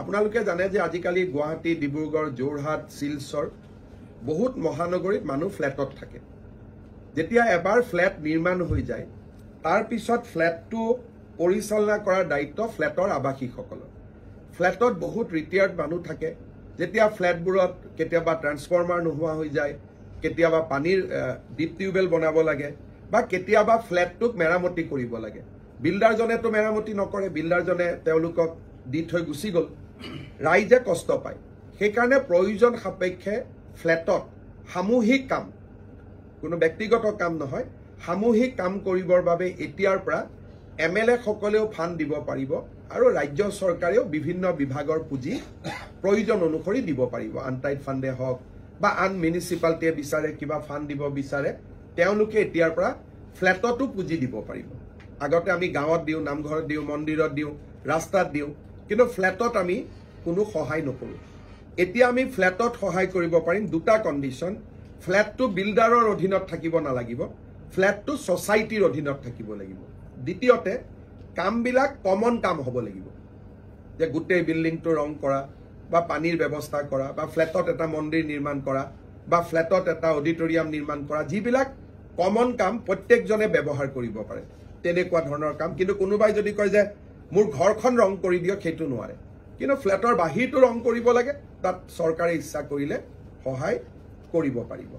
আপোনালোকে জানে যে আজিকালি গুৱাহাটী, ডিব্ৰুগড়, যোৰহাট, শিলচৰ বহুত মহানগৰীত মানুহ ফ্লেটত থাকে। যেতিয়া এবাৰ ফ্লেট নিৰ্মাণ হৈ যায়, তাৰ পিছত ফ্লেটটো পৰিচালনা কৰাৰ দায়িত্ব ফ্লেটৰ আৱাসীসকলৰ। ফ্লেটত বহুত ৰিটায়াৰ্ড মানুহ থাকে। যেতিয়া ফ্লেটবোৰত কেতিয়াবা ট্ৰান্সফৰ্মাৰ নোহোৱা হৈ যায়, কেতিয়াবা পানীৰ ডিপ টিউবৱেল বনাব লাগে, বা কেতিয়াবা ফ্লেটটোক মেৰামতি কৰিব লাগে, বিল্ডাৰজনেতো মেৰামতি নকৰে, বিল্ডাৰজনে তেওঁলোকক দি থৈ গুচি গ'ল, ৰাইজে কষ্ট পায়। সেইকাৰণে প্ৰয়োজন সাপেক্ষে ফ্লেটত সামূহিক কাম, কোনো ব্যক্তিগত কাম নহয়, সামূহিক কাম কৰিবৰ বাবে এতিয়াৰ পৰা MLA সকলেও ফাণ্ড দিব পাৰিব, আৰু ৰাজ্য চৰকাৰেও বিভিন্ন বিভাগৰ পুঁজি প্ৰয়োজন অনুসৰি দিব পাৰিব। আনটাইড ফাণ্ডে হওক বা আন মিউনিচিপালিটিয়ে বিচাৰে কিবা ফাণ্ড দিব বিচাৰে, তেওঁলোকে এতিয়াৰ পৰা ফ্লেটতো পুঁজি দিব পাৰিব। আগতে আমি গাঁৱত দিওঁ, নামঘৰত দিওঁ, মন্দিৰত দিওঁ, ৰাস্তাত দিওঁ, কিন্তু ফ্লেটত আমি কোনো সহায় নকৰোঁ। এতিয়া আমি ফ্লেটত সহায় কৰিব পাৰিম। দুটা কণ্ডিশ্যন: ফ্লেটটো বিল্ডাৰৰ অধীনত থাকিব নালাগিব, ফ্লেটটো ছ'চাইটিৰ অধীনত থাকিব লাগিব। দ্বিতীয়তে, কামবিলাক কমন কাম হ'ব লাগিব, যে গোটেই বিল্ডিংটো ৰং কৰা, বা পানীৰ ব্যৱস্থা কৰা, বা ফ্লেটত এটা মন্দিৰ নিৰ্মাণ কৰা, বা ফ্লেটত এটা অডিটৰিয়াম নিৰ্মাণ কৰা, যিবিলাক কমন কাম প্ৰত্যেকজনে ব্যৱহাৰ কৰিব পাৰে, তেনেকুৱা ধৰণৰ কাম। কিন্তু কোনোবাই যদি কয় যে মোৰ ঘৰখন ৰং কৰি দিয়ক, সেইটো নোৱাৰে। কিন্তু ফ্লেটৰ বাহিৰটো ৰং কৰিব লাগে, তাত চৰকাৰে ইচ্ছা কৰিলে সহায় কৰিব পাৰিব।